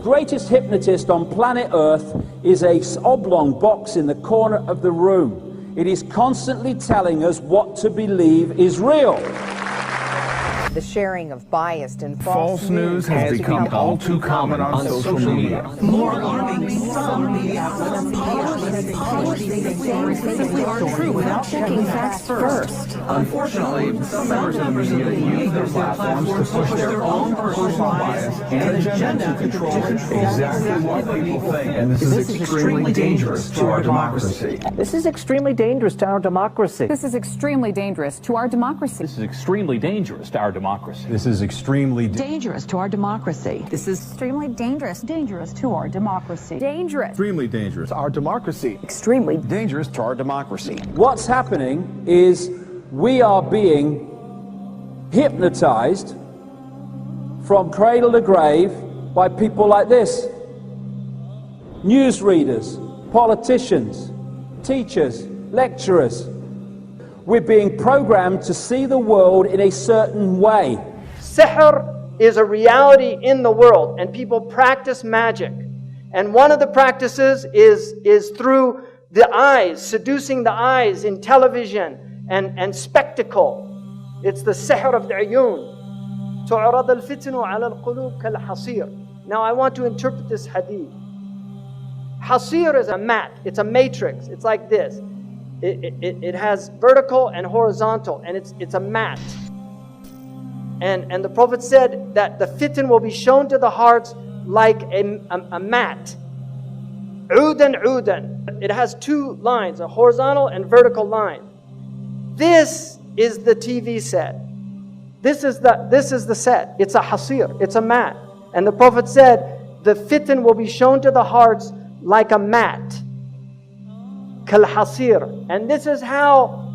greatest hypnotist on planet Earth is a oblong box in the corner of the room. It is constantly telling us what to believe is real. The sharing of biased and false news has become all too common on social media. More alarming, some media outlets publish things are true without checking facts first. Unfortunately, some members of the media use their platforms to push their own personal bias and agenda to control exactly what people think. And this is extremely dangerous to our democracy. This is extremely dangerous to our democracy. This is extremely dangerous to our democracy. This is extremely dangerous to our democracy. This is extremely dangerous to our democracy. This is extremely dangerous to our democracy. Dangerous. Extremely dangerous to our democracy. Extremely dangerous to our democracy. What's happening is we are being hypnotized from cradle to grave by people like this. Newsreaders, politicians, teachers, lecturers. We're being programmed to see the world in a certain way. Sihr is a reality in the world, and people practice magic. And one of the practices is through the eyes, seducing the eyes in television and spectacle. It's the sihr of the ayun. تُعْرَضَ الْفِتْنُ عَلَى الْقُلُوبِ كَالْحَصِيرِ. Now I want to interpret this hadith. Hasir is a mat, it's a matrix, it's like this. It has vertical and horizontal, and it's a mat. And the Prophet said that the fitan will be shown to the hearts like a mat. Udan, udan. It has two lines, a horizontal and vertical line. This is the TV set. This is the set. It's a hasir, it's a mat. And the Prophet said the fitan will be shown to the hearts like a mat. Kal-hasir. And this is how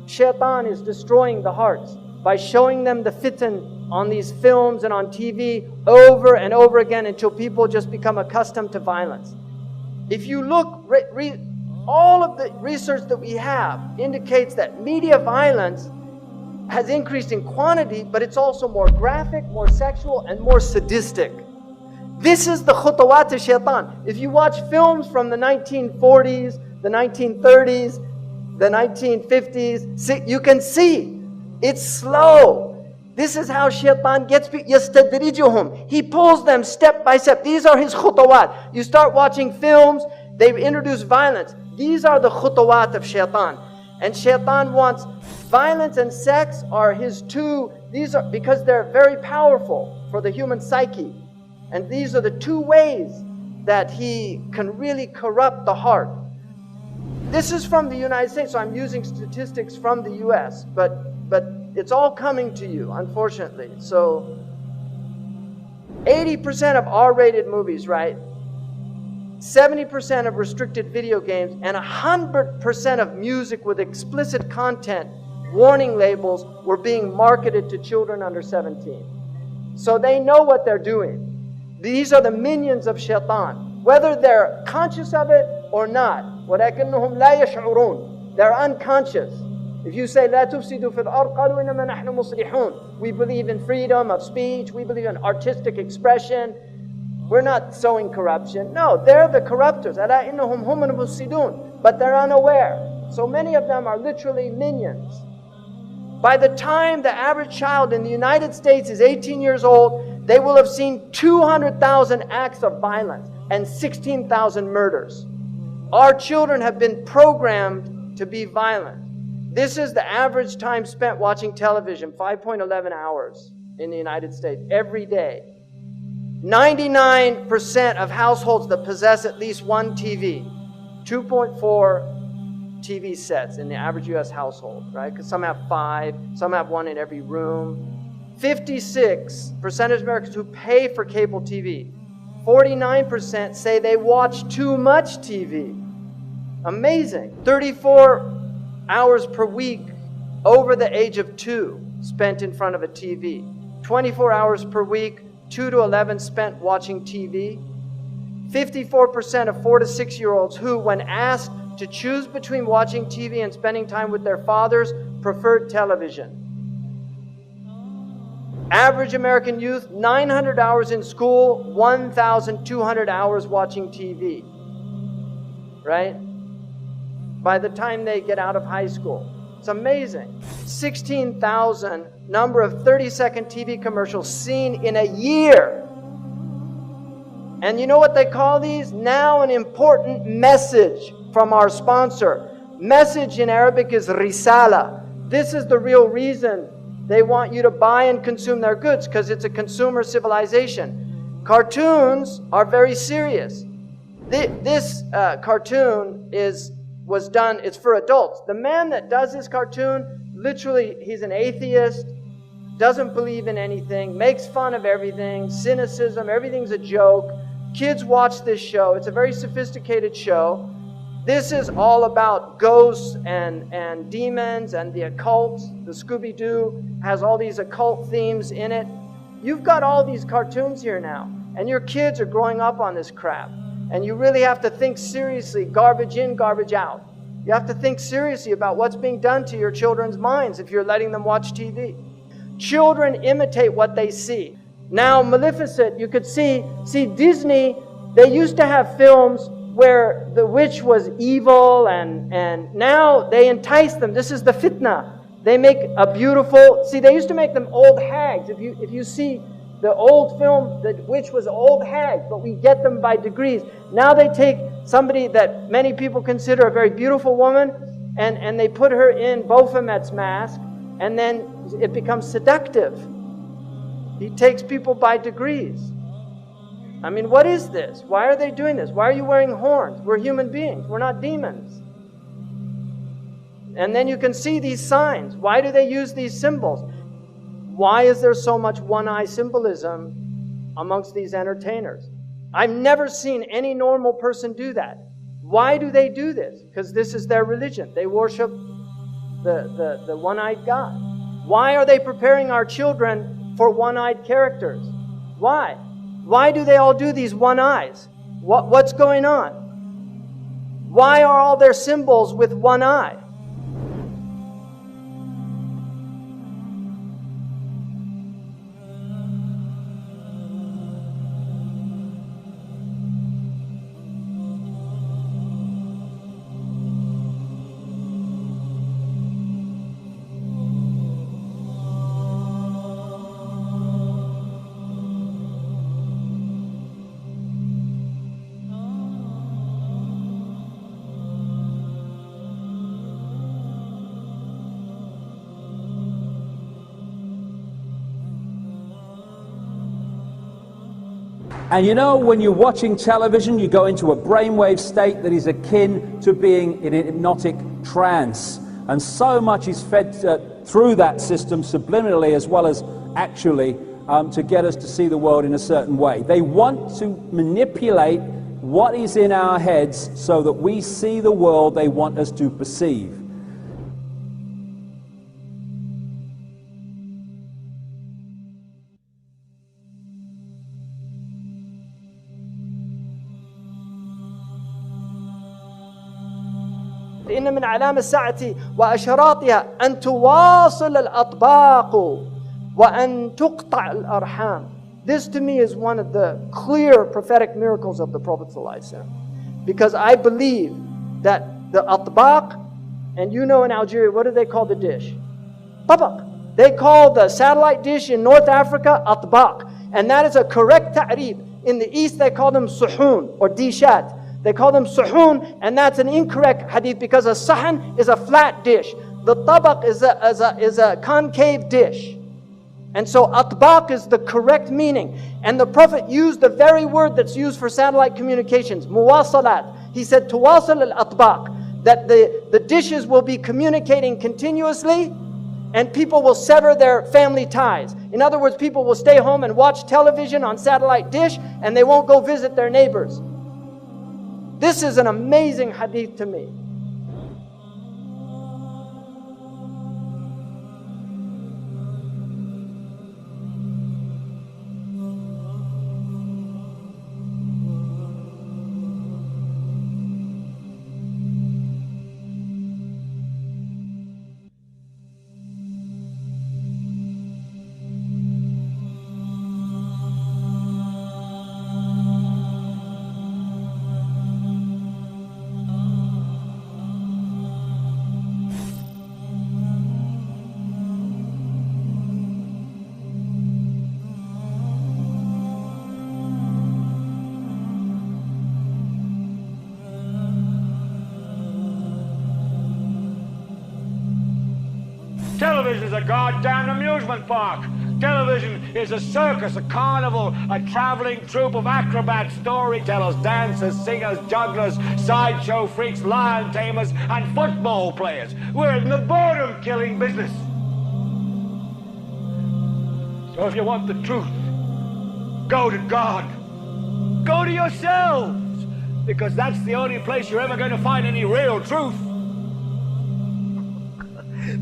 shaitan is destroying the hearts, by showing them the fitan on these films and on TV over and over again until people just become accustomed to violence. If you look, all of the research that we have indicates that media violence has increased in quantity, but it's also more graphic, more sexual, and more sadistic. This is the khutawat of shaitan. If you watch films from the 1940s, the 1930s, the 1950s, you can see it's slow. This is how shaitan gets people. يَسْتَدْرِجُهُمْ. He pulls them step by step. These are his khutawat. You start watching films, they've introduced violence. These are the khutawat of shaitan. And shaitan wants violence and sex are his two, these are because they're very powerful for the human psyche. And these are the two ways that he can really corrupt the heart. This is from the United States, so I'm using statistics from the US, but it's all coming to you, unfortunately. So 80% of R-rated movies, right? 70% of restricted video games, and 100% of music with explicit content, warning labels, were being marketed to children under 17. So they know what they're doing. These are the minions of shaitan, whether they're conscious of it or not. وَلَكِنَّهُمْ لَا يَشْعُرُونَ. They're unconscious. If you say, لَا تُفْسِدُوا فِي الْأَرْضِ قَالُوا إِنَّمَا نَحْنُ مُصْلِحُونَ. We believe in freedom of speech. We believe in artistic expression. We're not sowing corruption. No, they're the corruptors. أَلَا إِنَّهُمْ هُمُ الْمُفْسِدُونَ. But they're unaware. So many of them are literally minions. By the time the average child in the United States is 18 years old, they will have seen 200,000 acts of violence and 16,000 murders. Our children have been programmed to be violent. This is the average time spent watching television, 5.11 hours in the United States every day. 99% of households that possess at least one TV, 2.4 TV sets in the average US household, right? Because some have 5, some have 1 in every room. 56% of Americans who pay for cable TV, 49% say they watch too much TV. Amazing. 34 hours per week over the age of 2 spent in front of a TV. 24 hours per week, 2 to 11 spent watching TV. 54% of 4 to 6-year-olds who, when asked to choose between watching TV and spending time with their fathers, preferred television. Average American youth, 900 hours in school, 1,200 hours watching TV. Right? By the time they get out of high school. It's amazing. 16,000 number of 30-second TV commercials seen in a year. And you know what they call these? Now an important message from our sponsor. Message in Arabic is risala. This is the real reason they want you to buy and consume their goods, because it's a consumer civilization. Cartoons are very serious. This cartoon was done, it's for adults. The man that does this cartoon, literally, he's an atheist, doesn't believe in anything, makes fun of everything, cynicism, everything's a joke. Kids watch this show. It's a very sophisticated show. This is all about ghosts and demons and the occult. The Scooby-Doo has all these occult themes in it. You've got all these cartoons here now, and your kids are growing up on this crap. And you really have to think seriously, garbage in, garbage out. You have to think seriously about what's being done to your children's minds if you're letting them watch TV. Children imitate what they see. Now, Maleficent, you could see Disney, they used to have films where the witch was evil, and now they entice them. This is the fitna. They make a beautiful, they used to make them old hags. If you see the old film, the witch was old hag, but we get them by degrees. Now they take somebody that many people consider a very beautiful woman, and they put her in Baphomet's mask, and then it becomes seductive. He takes people by degrees. I mean, what is this? Why are they doing this? Why are you wearing horns? We're human beings. We're not demons. And then you can see these signs. Why do they use these symbols? Why is there so much one-eye symbolism amongst these entertainers? I've never seen any normal person do that. Why do they do this? Because this is their religion. They worship the one-eyed God. Why are they preparing our children for one-eyed characters? Why? Why do they all do these one eyes? What's going on? Why are all their symbols with one eye? And you know, when you're watching television, you go into a brainwave state that is akin to being in a hypnotic trance. And so much is fed through that system subliminally as well as actually to get us to see the world in a certain way. They want to manipulate what is in our heads so that we see the world they want us to perceive. إن من علام الساعة وأشراطها أن تواصل الأطباق وأن تقطع الأرحام. This to me is one of the clear prophetic miracles of the Prophet ﷺ. Because I believe that the atbaq, and you know in Algeria, what do they call the dish? Tabaq. They call the satellite dish in North Africa atbaq. And that is a correct ta'rib. In the East they call them suhoon or dishat. They call them suhoon, and that's an incorrect hadith because a sahan is a flat dish. The tabaq is a concave dish. And so atbaq is the correct meaning. And the Prophet used the very word that's used for satellite communications, muwasalat. He said, tuwasal al-atbaq, that the dishes will be communicating continuously and people will sever their family ties. In other words, people will stay home and watch television on satellite dish and they won't go visit their neighbors. This is an amazing hadith to me. Television is a goddamn amusement park. Television is a circus, a carnival, a traveling troupe of acrobats, storytellers, dancers, singers, jugglers, sideshow freaks, lion tamers, and football players. We're in the boredom-killing business. So if you want the truth, go to God. Go to yourselves, because that's the only place you're ever going to find any real truth.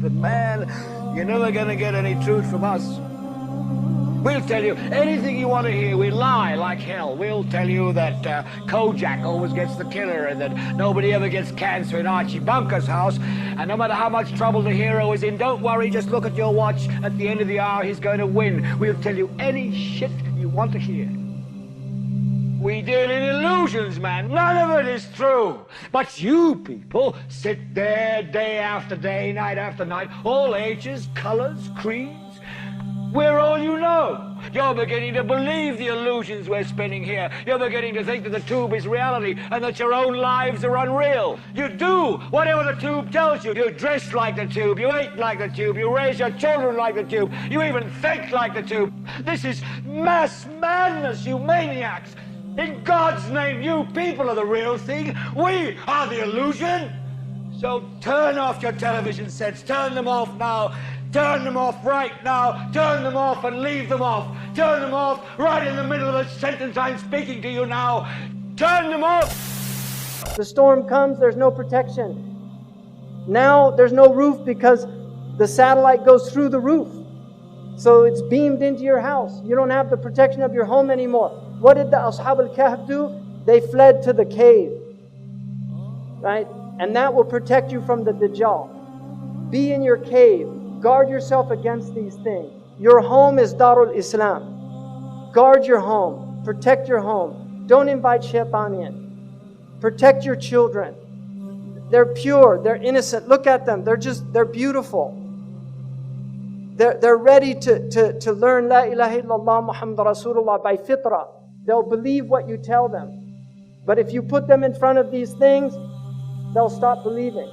But man, you're never going to get any truth from us. We'll tell you anything you want to hear. We lie like hell. We'll tell you that Kojak always gets the killer and that nobody ever gets cancer in Archie Bunker's house. And no matter how much trouble the hero is in, don't worry, just look at your watch. At the end of the hour, he's going to win. We'll tell you any shit you want to hear. We deal in illusions, man. None of it is true. But you people sit there day after day, night after night, all ages, colors, creeds. We're all you know. You're beginning to believe the illusions we're spinning here. You're beginning to think that the tube is reality and that your own lives are unreal. You do whatever the tube tells you. You dress like the tube. You eat like the tube. You raise your children like the tube. You even think like the tube. This is mass madness, you maniacs. In God's name, you people are the real thing. We are the illusion. So turn off your television sets. Turn them off now. Turn them off right now. Turn them off and leave them off. Turn them off right in the middle of the sentence I'm speaking to you now. Turn them off. The storm comes, there's no protection. Now there's no roof because the satellite goes through the roof. So it's beamed into your house. You don't have the protection of your home anymore. What did the Ashab al-Kahf do? They fled to the cave. Right? And that will protect you from the Dajjal. Be in your cave. Guard yourself against these things. Your home is Darul Islam. Guard your home. Protect your home. Don't invite shaitan in. Protect your children. They're pure. They're innocent. Look at them. They're beautiful. They're ready to learn La ilaha illallah Muhammad Rasulullah by fitrah. They'll believe what you tell them. But if you put them in front of these things, they'll stop believing.